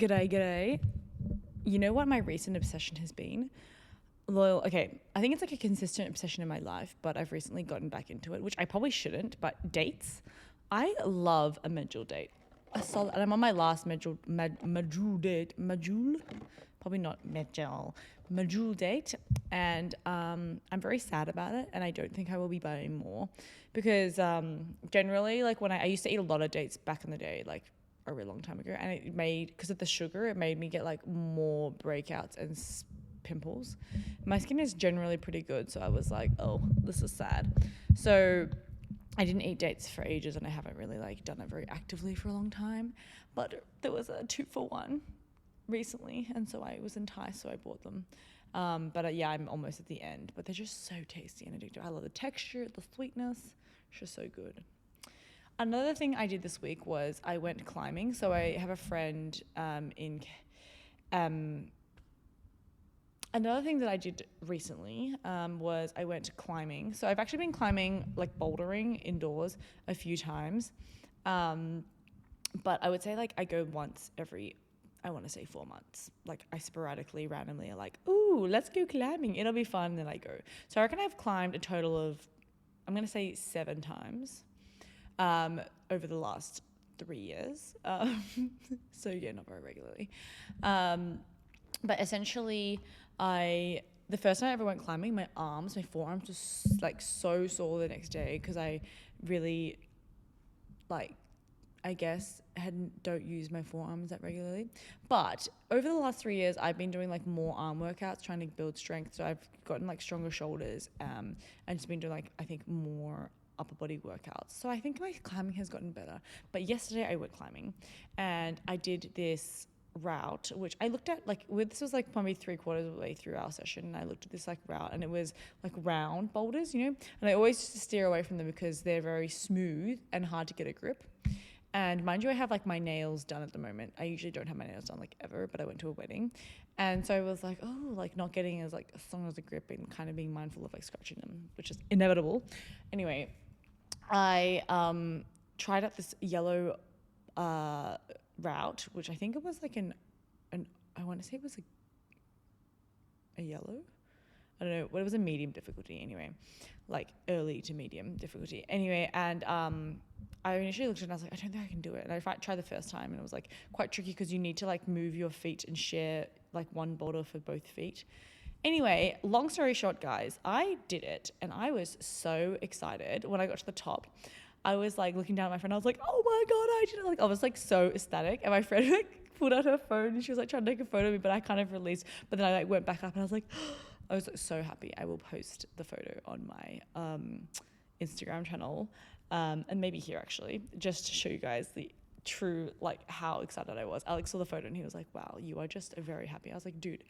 G'day. You know what my recent obsession has been? Well, okay, I think it's like a consistent obsession in my life, but I've recently gotten back into it, which I probably shouldn't, but dates. I love a medjool date. And I'm on my last medjool date. Medjool? Probably not medjool date. And I'm very sad about it, and I don't think I will be buying more. Because generally, like when I used to eat a lot of dates back in the day, like a really long time ago, and it made, because of the sugar, it made me get like more breakouts and pimples. My skin is generally pretty good, so I was like, oh, this is sad. So I didn't eat dates for ages, and I haven't really like done it very actively for a long time. But there was a 2-for-1 recently, and so I was enticed, so I bought them. But yeah, I'm almost at the end. But they're just so tasty and addictive. I love the texture, the sweetness. It's just so good. Another thing I did this week was I went climbing. So I have a friend Another thing that I did recently was I went climbing. So I've actually been climbing, like bouldering indoors a few times. But I would say like I go once every, I want to say 4 months. Like I sporadically, randomly are like, ooh, let's go climbing. It'll be fun. And then I go. So I reckon I've climbed a total of, I'm going to say 7 times over the last 3 years. So yeah, not very regularly. But essentially, the first time I ever went climbing, my forearms were like so sore the next day because I really, like, I guess don't use my forearms that regularly. But over the last 3 years, I've been doing like more arm workouts, trying to build strength. So I've gotten like stronger shoulders, and just been doing like, I think, more upper body workouts. So I think my climbing has gotten better. But yesterday I went climbing and I did this route, which I looked at this was like probably 3/4 of the way through our session, and I looked at this like route, and it was like round boulders, and I always steer away from them because they're very smooth and hard to get a grip. And mind you, I have like my nails done at the moment. I usually don't have my nails done like ever, but I went to a wedding, and so I was like, oh, like not getting as like strong as a grip and kind of being mindful of like scratching them, which is inevitable. Anyway, I tried out this yellow route, which I think it was like I want to say it was a yellow. I don't know, but it was a medium difficulty anyway, like early to medium difficulty anyway. And I initially looked at it and I was like, I don't think I can do it. And I tried the first time, and it was like quite tricky because you need to like move your feet and share like one boulder for both feet. Anyway, long story short, guys, I did it, and I was so excited when I got to the top. I was like looking down at my friend. I was like, oh my God, I did it. Like I was like so ecstatic. And my friend like pulled out her phone and she was like trying to take a photo of me, but I kind of released. But then I like went back up and I was like, I was like, so happy. I will post the photo on my Instagram channel, and maybe here actually, just to show you guys the true, like how excited I was. Alex saw the photo and he was like, wow, you are just very happy. I was like, dude,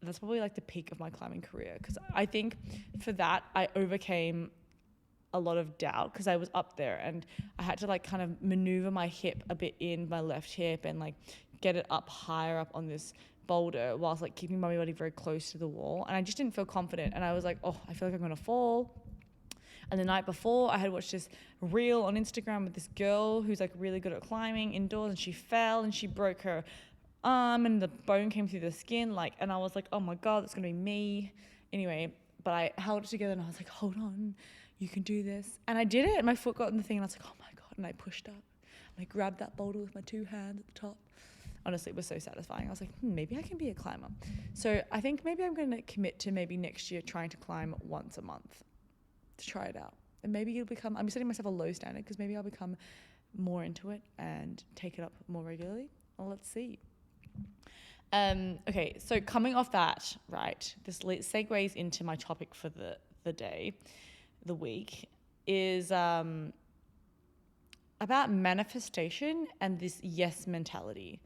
that's probably like the peak of my climbing career. Because I think for that, I overcame a lot of doubt because I was up there and I had to like kind of maneuver my hip a bit in my left hip and like get it up higher up on this boulder whilst like keeping my body very close to the wall, and I just didn't feel confident, and I was like, oh, I feel like I'm gonna fall. And the night before, I had watched this reel on Instagram with this girl who's like really good at climbing indoors, and she fell and she broke her arm and the bone came through the skin, like, and I was like, oh my God, that's gonna be me. Anyway, but I held it together and I was like, hold on, you can do this. And I did it, and my foot got in the thing, and I was like, oh my God. And I pushed up, and I grabbed that boulder with my 2 hands at the top. Honestly, it was so satisfying. I was like, maybe I can be a climber. So I think maybe I'm going to commit to maybe next year trying to climb once a month to try it out. And maybe it'll become, I'm setting myself a low standard because maybe I'll become more into it and take it up more regularly. Well, let's see. Okay, so coming off that, right, this segues into my topic for the day, the week, is about manifestation and this yes mentality.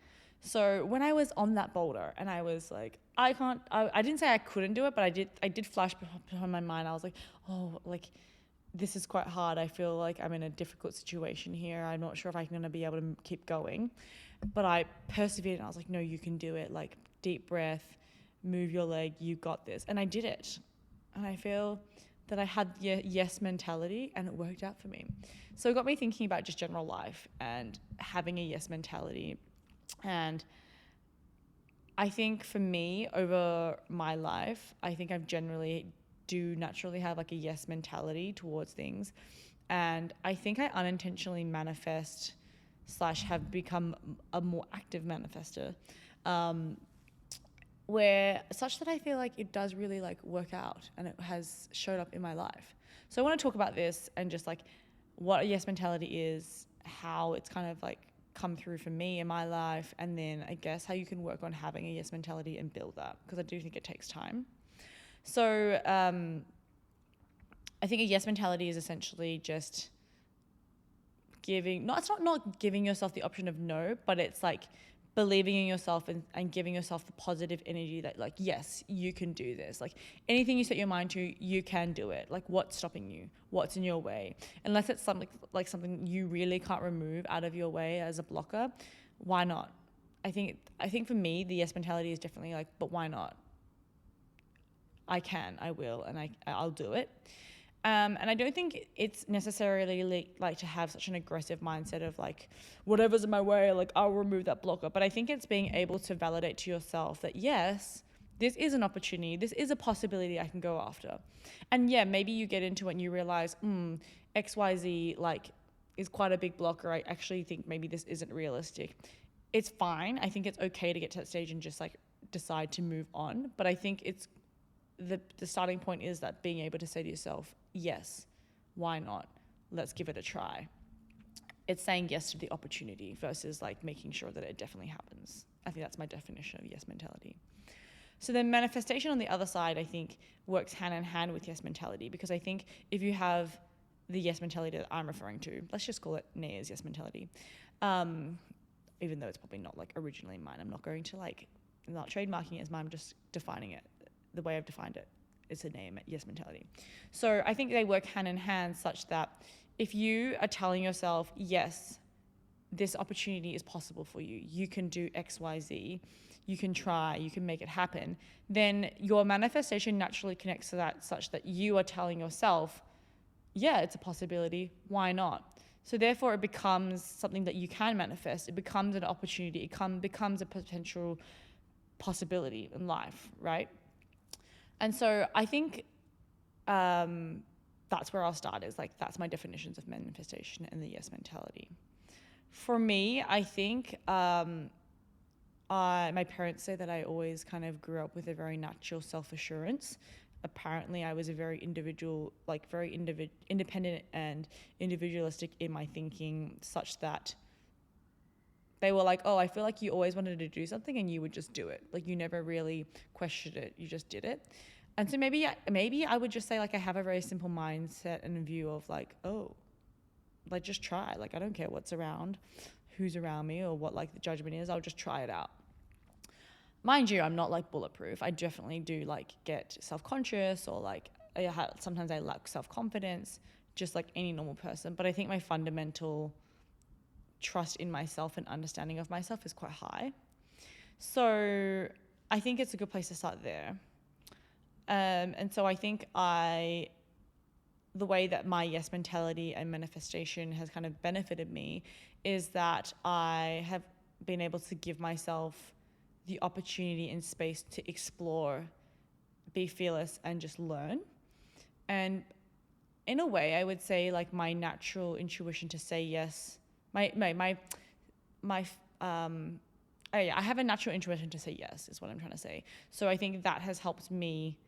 So when I was on that boulder and I was like, I didn't say I couldn't do it, but I did flash behind my mind. I was like, oh, like this is quite hard. I feel like I'm in a difficult situation here. I'm not sure if I'm going to be able to keep going. But I persevered and I was like, no, you can do it. Like deep breath, move your leg, you got this. And I did it. And I feel that I had the yes mentality and it worked out for me. So it got me thinking about just general life and having a yes mentality and I think for me, over my life, I think I've generally do naturally have like a yes mentality towards things. And I think I unintentionally manifest / have become a more active manifester, where such that I feel like it does really like work out and it has showed up in my life. So I want to talk about this and just like what a yes mentality is, how it's kind of like come through for me in my life, and then I guess how you can work on having a yes mentality and build that, because I do think it takes time. So I think a yes mentality is essentially just giving, it's not giving yourself the option of no, but it's like believing in yourself and giving yourself the positive energy that like, yes, you can do this. Like anything you set your mind to, you can do it. Like what's stopping you? What's in your way? Unless it's something you really can't remove out of your way as a blocker, why not? I think for me, the yes mentality is definitely like, but why not? I can, I will, and I'll do it. And I don't think it's necessarily like to have such an aggressive mindset of like, whatever's in my way, like I'll remove that blocker. But I think it's being able to validate to yourself that yes, this is an opportunity. This is a possibility I can go after. And yeah, maybe you get into it and you realize, XYZ like is quite a big blocker. I actually think maybe this isn't realistic. It's fine. I think it's okay to get to that stage and just like decide to move on. But I think it's the starting point is that being able to say to yourself, yes, why not? Let's give it a try. It's saying yes to the opportunity versus like making sure that it definitely happens. I think that's my definition of yes mentality. So then manifestation on the other side, I think works hand in hand with yes mentality, because I think if you have the yes mentality that I'm referring to, let's just call it Neya's yes mentality, even though it's probably not like originally mine. I'm not going to like, I'm not trademarking it as mine, I'm just defining it the way I've defined it. It's a name, yes mentality. So I think they work hand in hand such that if you are telling yourself, yes, this opportunity is possible for you, you can do X, Y, Z, you can try, you can make it happen, then your manifestation naturally connects to that such that you are telling yourself, yeah, it's a possibility, why not? So therefore it becomes something that you can manifest. It becomes an opportunity. It becomes a potential possibility in life, right? And so I think that's where I'll start, is like, that's my definitions of manifestation and the yes mentality. For me, I think my parents say that I always kind of grew up with a very natural self-assurance. Apparently I was a very individual, like very independent and individualistic in my thinking, such that they were like, oh, I feel like you always wanted to do something and you would just do it. Like you never really questioned it, you just did it. And so maybe I would just say like I have a very simple mindset and view of like, oh, like just try. Like I don't care what's around, who's around me or what like the judgment is, I'll just try it out. Mind you, I'm not like bulletproof. I definitely do like get self-conscious, or like sometimes I lack self-confidence, just like any normal person. But I think my fundamental trust in myself and understanding of myself is quite high. So I think it's a good place to start there. And so I think the way that my yes mentality and manifestation has kind of benefited me is that I have been able to give myself the opportunity and space to explore, be fearless, and just learn. And in a way, I would say like my natural intuition to say yes, I have a natural intuition to say yes, is what I'm trying to say. So I think that has helped me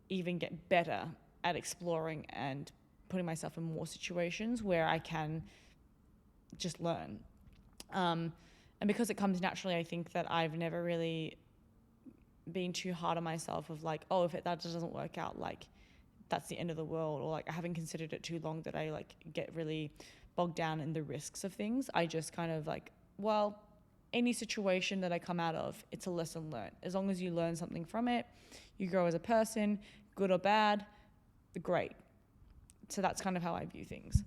even get better at exploring and putting myself in more situations where I can just learn. And because it comes naturally, I think that I've never really been too hard on myself of like, oh, if that just doesn't work out, like that's the end of the world, or like I haven't considered it too long that I like get really bogged down in the risks of things. I just kind of like, well, any situation that I come out of, it's a lesson learned. As long as you learn something from it, you grow as a person, good or bad, great. So that's kind of how I view things.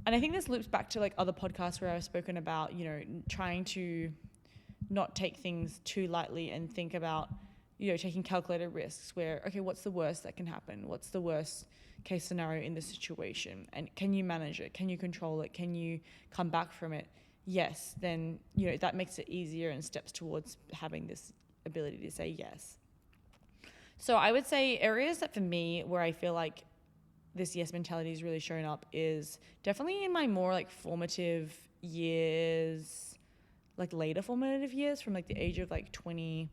And I think this loops back to like other podcasts where I've spoken about, you know, trying to not take things too lightly and think about, you know, taking calculated risks where, okay, what's the worst that can happen? What's the worst case scenario in this situation? And can you manage it? Can you control it? Can you come back from it? Yes, then, you know, that makes it easier and steps towards having this ability to say yes. So I would say areas that for me where I feel like this yes mentality is really showing up is definitely in my more like formative years, like later formative years, from like the age of like 20.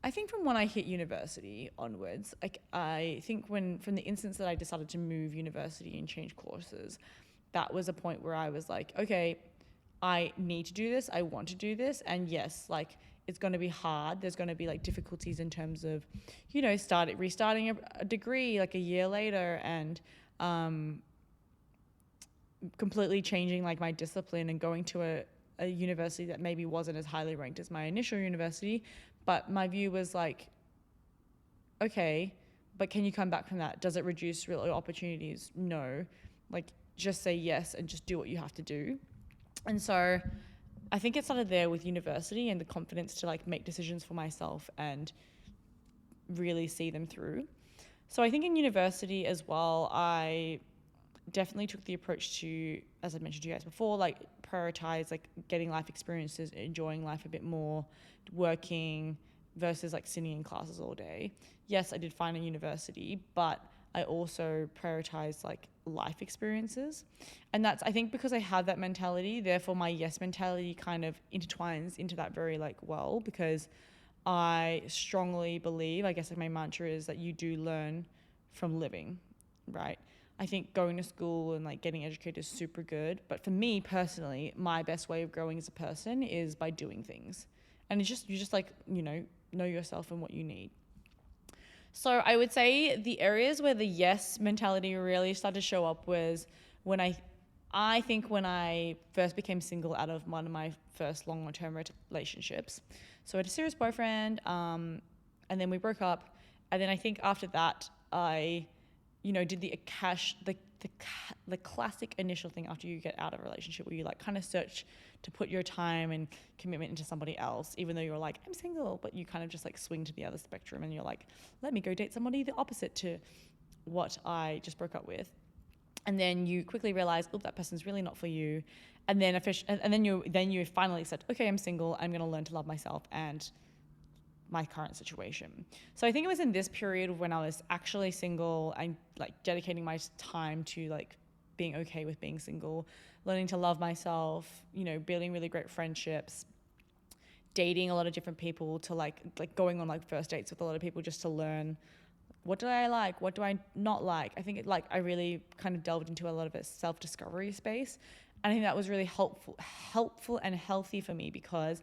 I think from when I hit university onwards, like I think from the instance that I decided to move university and change courses, that was a point where I was like, okay, I need to do this. I want to do this. And yes, like it's going to be hard. There's going to be like difficulties in terms of, restarting a degree like a year later, and completely changing like my discipline and going to a university that maybe wasn't as highly ranked as my initial university. But my view was like, okay, but can you come back from that? Does it reduce real opportunities? No. Like, just say yes and just do what you have to do. And so I think it started there with university and the confidence to like make decisions for myself and really see them through. So I think in university as well, I definitely took the approach to, as I mentioned to you guys before, like prioritize like getting life experiences, enjoying life a bit more, working versus like sitting in classes all day. Yes, I did fine in university, but I also prioritize like life experiences. And that's, I think, because I have that mentality, therefore my yes mentality kind of intertwines into that very like well, because I strongly believe, I guess like my mantra is that you do learn from living, right? I think going to school and like getting educated is super good. But for me personally, my best way of growing as a person is by doing things. And it's just, you just like, know yourself and what you need. So I would say the areas where the yes mentality really started to show up was when I think when I first became single out of one of my first long-term relationships. So I had a serious boyfriend, and then we broke up. And then I think after that, I, did the classic initial thing after you get out of a relationship, where you like kind of search to put your time and commitment into somebody else, even though you're like, I'm single, but you kind of just like swing to the other spectrum and you're like, let me go date somebody the opposite to what I just broke up with. And then you quickly realize, oh, that person's really not for you. And then then you finally said, okay, I'm single. I'm going to learn to love myself and my current situation. So I think it was in this period when I was actually single and like dedicating my time to like being okay with being single, learning to love myself, building really great friendships, dating a lot of different people, to like going on like first dates with a lot of people just to learn, what do I like? What do I not like? I think I really kind of delved into a lot of a self-discovery space. And I think that was really helpful and healthy for me, because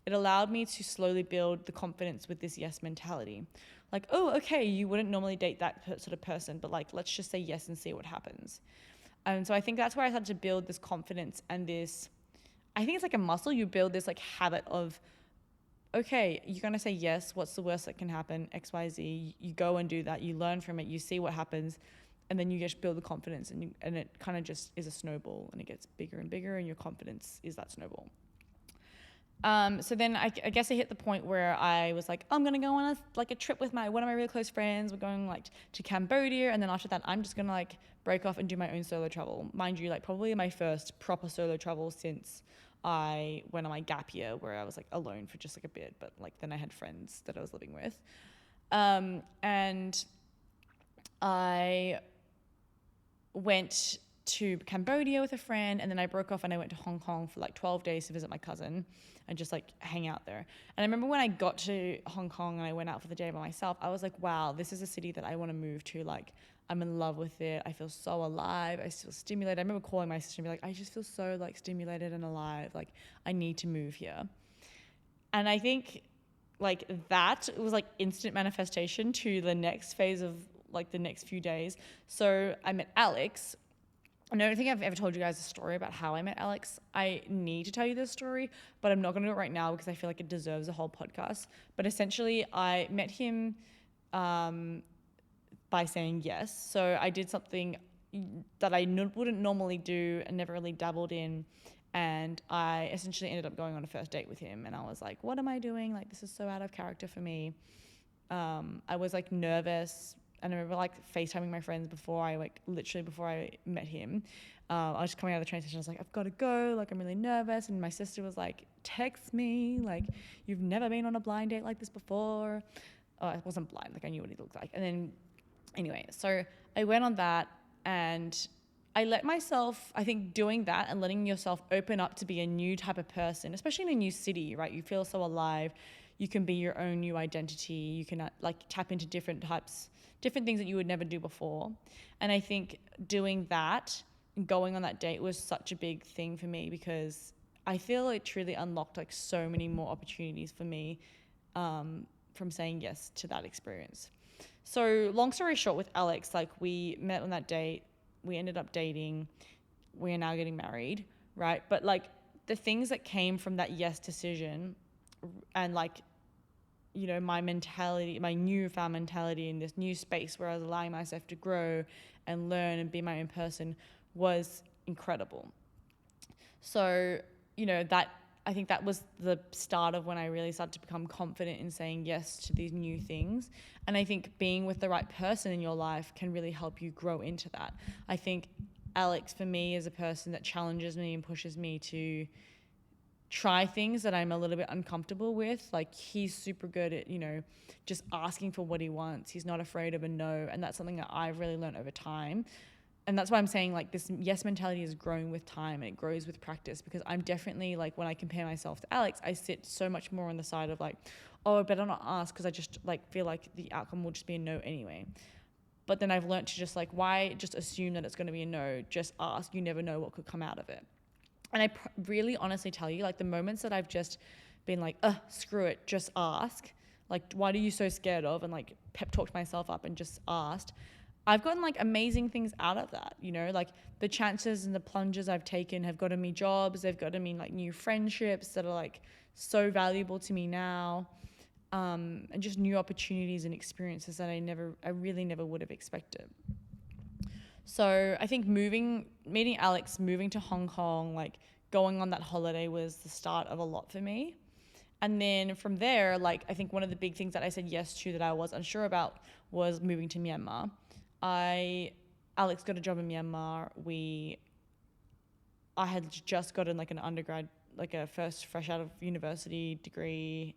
it allowed me to slowly build the confidence with this yes mentality. Like, oh, okay, you wouldn't normally date that sort of person, but like, let's just say yes and see what happens. And so I think that's where I started to build this confidence and this, I think it's like a muscle. You build this like habit of, okay, you're going to say yes. What's the worst that can happen? X, Y, Z. You go and do that. You learn from it. You see what happens. And then you just build the confidence, and it kind of just is a snowball, and it gets bigger and bigger, and your confidence is that snowball. So then I guess I hit the point where I was like, I'm going to go on a trip with one of my really close friends. We're going like to Cambodia. And then after that, I'm just going to like break off and do my own solo travel. Mind you, like probably my first proper solo travel since I went on my gap year, where I was like alone for just like a bit, but like then I had friends that I was living with. And I went to Cambodia with a friend, and then I broke off and I went to Hong Kong for like 12 days to visit my cousin and just like hang out there. And I remember when I got to Hong Kong and I went out for the day by myself, I was like, wow, this is a city that I want to move to. Like, I'm in love with it. I feel so alive. I feel stimulated. I remember calling my sister and be like, I just feel so like stimulated and alive. Like, I need to move here. And I think like that was like instant manifestation to the next phase of like the next few days. So I met Alex. I don't think I've ever told you guys a story about how I met Alex. I need to tell you this story, but I'm not going to do it right now because I feel like it deserves a whole podcast. But essentially, I met him by saying yes. So I did something that I wouldn't normally do and never really dabbled in. And I essentially ended up going on a first date with him. And I was like, what am I doing? Like, this is so out of character for me. I was like nervous. And I remember like FaceTiming my friends before I met him. I was just coming out of the train station. I was like, I've got to go. Like, I'm really nervous. And my sister was like, text me, like, you've never been on a blind date like this before. Oh, I wasn't blind, like I knew what he looked like. And then anyway, so I went on that, and I let myself, I think doing that and letting yourself open up to be a new type of person, especially in a new city, right? You feel so alive. You can be your own new identity. You can like tap into different things that you would never do before. And I think doing that, going on that date was such a big thing for me, because I feel it truly unlocked like so many more opportunities for me from saying yes to that experience. So long story short, with Alex, like we met on that date, we ended up dating, we are now getting married, right? But like the things that came from that yes decision, and like, you know, my mentality, my newfound mentality in this new space where I was allowing myself to grow and learn and be my own person, was incredible. So, you know, that, I think that was the start of when I really started to become confident in saying yes to these new things. And I think being with the right person in your life can really help you grow into that. I think Alex, for me, is a person that challenges me and pushes me to try things that I'm a little bit uncomfortable with. Like, he's super good at, you know, just asking for what he wants. He's not afraid of a no. And that's something that I've really learned over time. And that's why I'm saying, like, this yes mentality is growing with time, and it grows with practice, because I'm definitely, like, when I compare myself to Alex, I sit so much more on the side of like, oh, I better not ask, because I just like feel like the outcome will just be a no anyway. But then I've learned to just like, why just assume that it's going to be a no? Just ask. You never know what could come out of it. And I really honestly tell you, like, the moments that I've just been like, screw it, just ask. Like, what are you so scared of? And like pep talked myself up and just asked. I've gotten like amazing things out of that, you know, like the chances and the plunges I've taken have gotten me jobs. They've gotten me like new friendships that are like so valuable to me now. And just new opportunities and experiences that I really never would have expected. So I think meeting Alex, moving to Hong Kong, like going on that holiday was the start of a lot for me. And then from there, like, I think one of the big things that I said yes to that I was unsure about was moving to Myanmar. Alex got a job in Myanmar. I had just gotten like an undergrad, like a fresh out of university degree,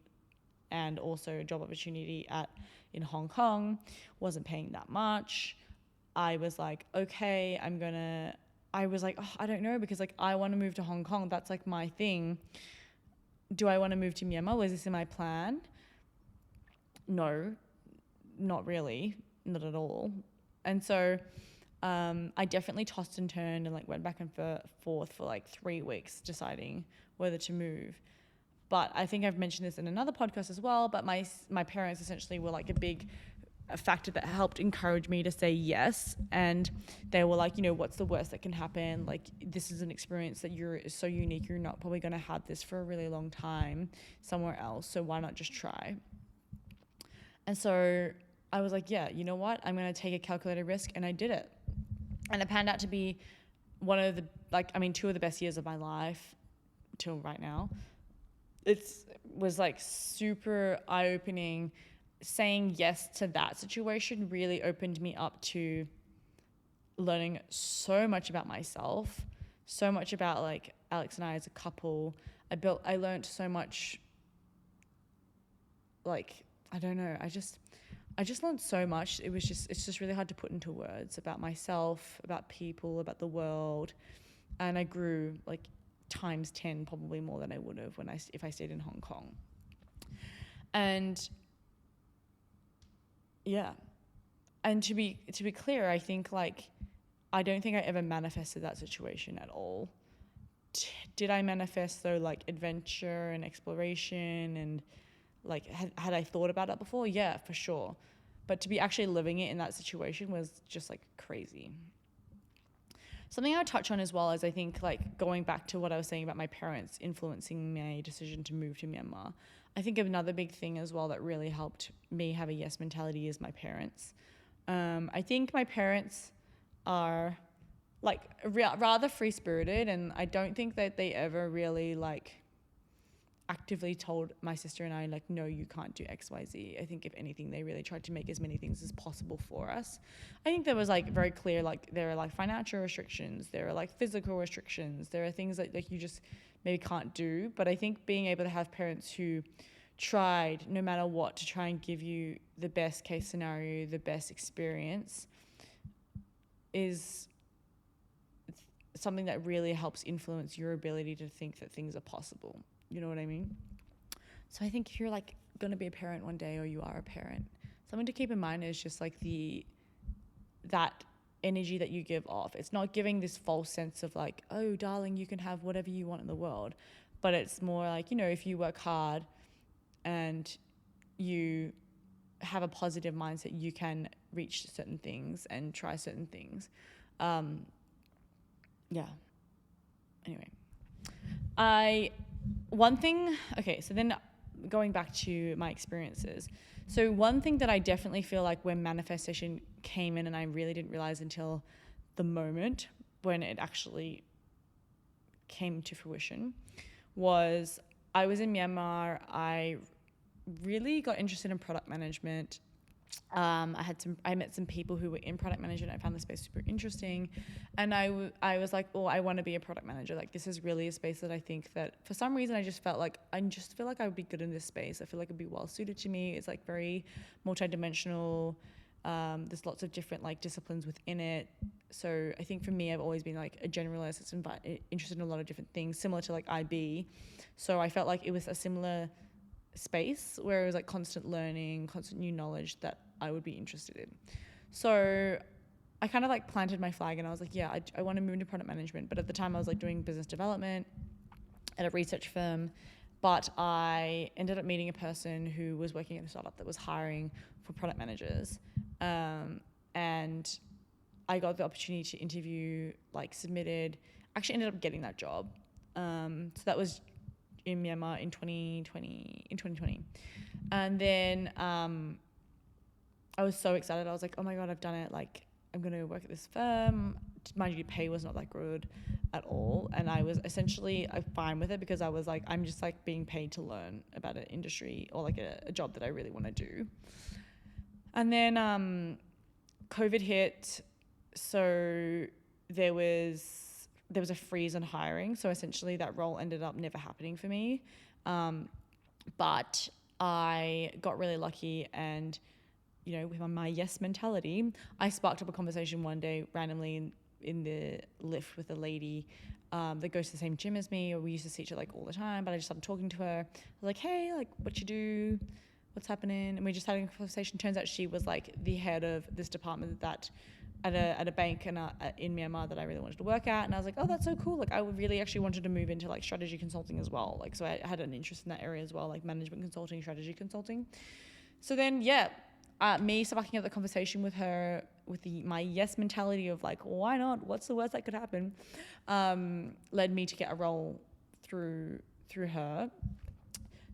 and also a job opportunity in Hong Kong. Wasn't paying that much. I was like, okay, I was like, I don't know, because like I want to move to Hong Kong. That's like my thing. Do I want to move to Myanmar? Was this in my plan? No, not really, not at all. And so I definitely tossed and turned and like went back and forth for like 3 weeks deciding whether to move. But I think I've mentioned this in another podcast as well, but my parents essentially were like a factor that helped encourage me to say yes. And they were like, you know, what's the worst that can happen? Like, this is an experience that you're so unique. You're not probably going to have this for a really long time somewhere else. So why not just try? And so I was like, yeah, you know what? I'm going to take a calculated risk, and I did it. And it panned out to be two of the best years of my life till right now. It was like super eye-opening. Saying yes to that situation really opened me up to learning so much about myself, so much about like Alex and I as a couple. I learned so much, like, I don't know, I just learned so much. It's just really hard to put into words about myself, about people, about the world. And I grew like times 10, probably more than I would have if I stayed in Hong Kong. And yeah. And to be clear, I think like, I don't think I ever manifested that situation at all. Did I manifest though, like adventure and exploration, and like had I thought about it before? Yeah, for sure. But to be actually living it in that situation was just like crazy. Something I would touch on as well is, I think, like going back to what I was saying about my parents influencing my decision to move to Myanmar. I think another big thing as well that really helped me have a yes mentality is my parents. I think my parents are like rather free-spirited, and I don't think that they ever really like actively told my sister and I, like, no, you can't do XYZ. I think if anything, they really tried to make as many things as possible for us. I think there was like very clear, like there are like financial restrictions, there are like physical restrictions, there are things that like you just maybe can't do. But I think being able to have parents who tried no matter what to try and give you the best case scenario, the best experience, is something that really helps influence your ability to think that things are possible. You know what I mean? So I think if you're like going to be a parent one day, or you are a parent, something to keep in mind is just like that energy that you give off. It's not giving this false sense of like, oh darling, you can have whatever you want in the world. But it's more like, you know, if you work hard and you have a positive mindset, you can reach certain things and try certain things. Yeah. Anyway, so then going back to my experiences. So one thing that I definitely feel like when manifestation came in, and I really didn't realize until the moment when it actually came to fruition, was I was in Myanmar. I really got interested in product management. I met some people who were in product management. I found the space super interesting, and I was like, oh, I want to be a product manager. Like, this is really a space that I think that for some reason I just feel like I would be good in this space. I feel like it'd be well suited to me. It's like very multidimensional. There's lots of different like disciplines within it. So I think for me, I've always been like a generalist that's interested in a lot of different things, similar to like IB. So I felt like it was a similar space where it was like constant learning, constant new knowledge that I would be interested in. So I kind of like planted my flag, and I was like, yeah, I want to move into product management. But at the time I was like doing business development at a research firm, but I ended up meeting a person who was working at a startup that was hiring for product managers. And I got the opportunity to interview, like submitted, actually ended up getting that job. So that was in Myanmar in 2020. And then I was so excited. I was like, oh my God, I've done it. Like, I'm going to work at this firm. Mind you, pay was not that good at all. And I was essentially fine with it, because I was like, I'm just like being paid to learn about an industry or like a job that I really want to do. And then COVID hit. So there was a freeze on hiring. So essentially that role ended up never happening for me. But I got really lucky, and, you know, with my yes mentality, I sparked up a conversation one day randomly in the lift with a lady that goes to the same gym as me, or we used to see each other like all the time, but I just started talking to her. I was like, hey, like, what you do? What's happening? And we just had a conversation. Turns out she was like the head of this department that at a bank in Myanmar that I really wanted to work at. And I was like, oh, that's so cool. Like, I would really actually wanted to move into like strategy consulting as well. Like, so I had an interest in that area as well, like management consulting, strategy consulting. So then, yeah, me sparking up the conversation with her with my yes mentality of like, why not? What's the worst that could happen? Led me to get a role through her.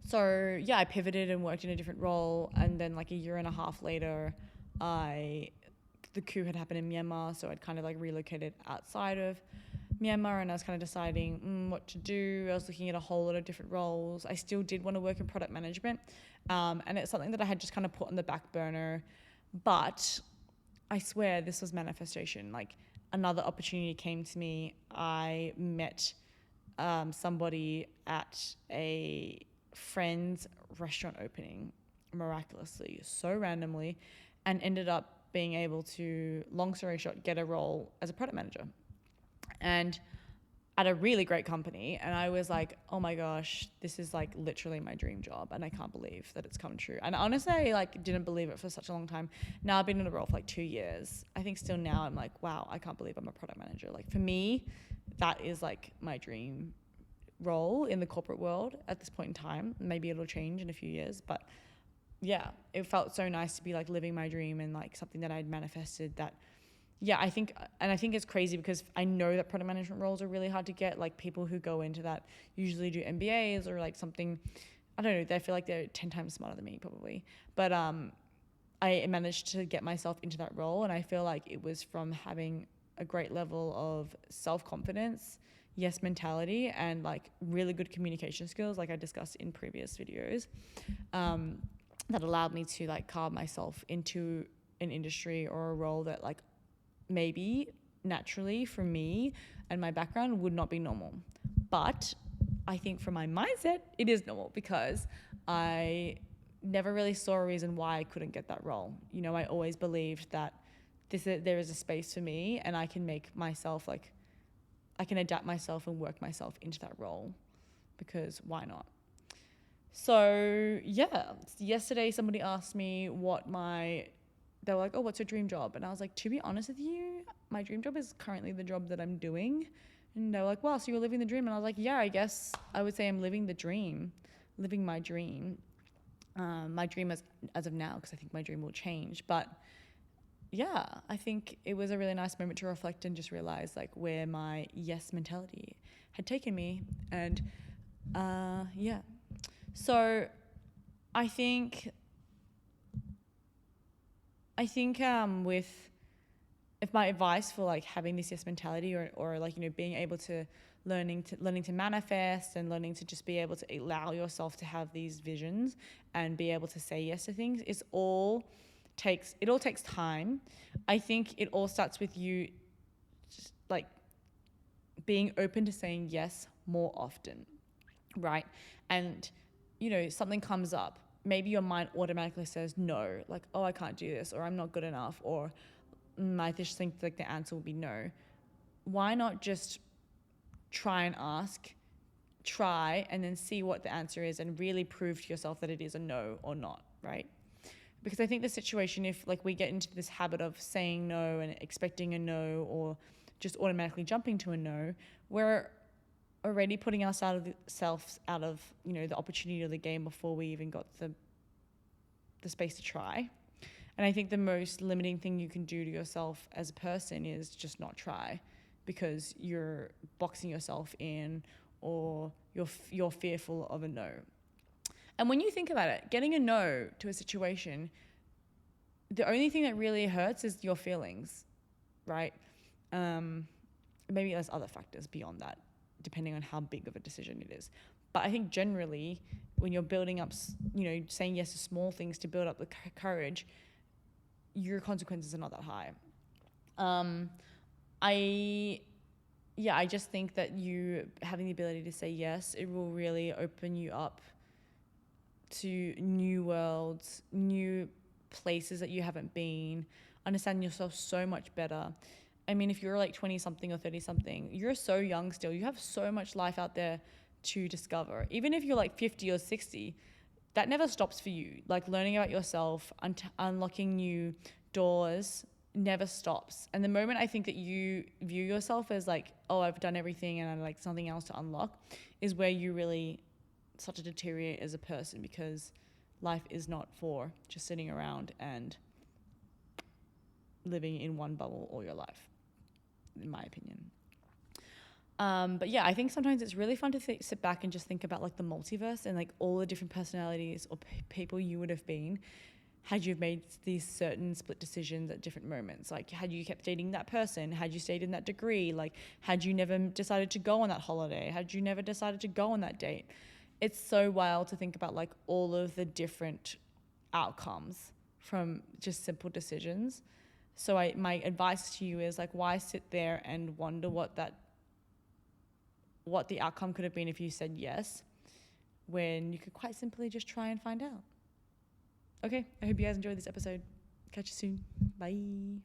So yeah, I pivoted and worked in a different role. And then like a year and a half later, the coup had happened in Myanmar, so I'd kind of like relocated outside of Myanmar, and I was kind of deciding what to do. I was looking at a whole lot of different roles. I still did want to work in product management, and it's something that I had just kind of put on the back burner. But I swear this was manifestation. Like, another opportunity came to me. I met somebody at a friend's restaurant opening, miraculously, so randomly, and ended up being able to, long story short, get a role as a product manager, and at a really great company. And I was like, oh my gosh, this is like literally my dream job, and I can't believe that it's come true. And honestly, I like didn't believe it for such a long time. Now I've been in a role for like 2 years. I think still now I'm like, wow, I can't believe I'm a product manager. Like, for me, that is like my dream role in the corporate world at this point in time. Maybe it'll change in a few years, but yeah, it felt so nice to be like living my dream, and like something that I'd manifested. That, yeah, I think it's crazy, because I know that product management roles are really hard to get. Like, people who go into that usually do MBAs or like something, I don't know, they feel like they're 10 times smarter than me probably. But I managed to get myself into that role, and I feel like it was from having a great level of self-confidence, yes mentality and like really good communication skills, like I discussed in previous videos, that allowed me to like carve myself into an industry or a role that like maybe naturally for me and my background would not be normal. But I think for my mindset, it is normal because I never really saw a reason why I couldn't get that role. You know, I always believed that there is a space for me and I can make myself like, I can adapt myself and work myself into that role because why not? So yeah, yesterday somebody asked me they were like, oh, what's your dream job? And I was like, to be honest with you, my dream job is currently the job that I'm doing. And they were like, wow, so you're living the dream? And I was like, yeah, I guess I would say I'm living the dream, living my dream. My dream as of now, because I think my dream will change. But yeah, I think it was a really nice moment to reflect and just realize like where my yes mentality had taken me. And yeah, so I think with if my advice for like having this yes mentality or like, you know, being able to learning to manifest and learning to just be able to allow yourself to have these visions and be able to say yes to things is all takes time. I think it all starts with you just like being open to saying yes more often, right? And you know, something comes up, maybe your mind automatically says no, like, oh, I can't do this, or I'm not good enough, or I just think like the answer will be no. Why not just try and try and then see what the answer is and really prove to yourself that it is a no or not, right? Because I think the situation, if like we get into this habit of saying no and expecting a no or just automatically jumping to a no, we're already putting ourselves out of, you know, the opportunity of the game before we even got the space to try. And I think the most limiting thing you can do to yourself as a person is just not try, because you're boxing yourself in or you're fearful of a no. And when you think about it, getting a no to a situation, the only thing that really hurts is your feelings, right? Maybe there's other factors beyond that, depending on how big of a decision it is. But I think generally, when you're building up, you know, saying yes to small things to build up the courage, your consequences are not that high. I just think that you having the ability to say yes, it will really open you up to new worlds, new places that you haven't been, understand yourself so much better. I mean, if you're like 20 something or 30 something, you're so young still. You have so much life out there to discover. Even if you're like 50 or 60, that never stops for you. Like learning about yourself, unlocking new doors never stops. And the moment I think that you view yourself as like, oh, I've done everything and I like something else to unlock, is where you really start to deteriorate as a person, because life is not for just sitting around and living in one bubble all your life, in my opinion. But yeah, I think sometimes it's really fun to sit back and just think about like the multiverse and like all the different personalities or people you would have been had you made these certain split decisions at different moments. Like had you kept dating that person, had you stayed in that degree, like had you never decided to go on that holiday, had you never decided to go on that date. It's so wild to think about like all of the different outcomes from just simple decisions. So my advice to you is like, why sit there and wonder what the outcome could have been if you said yes, when you could quite simply just try and find out. Okay, I hope you guys enjoyed this episode. Catch you soon. Bye.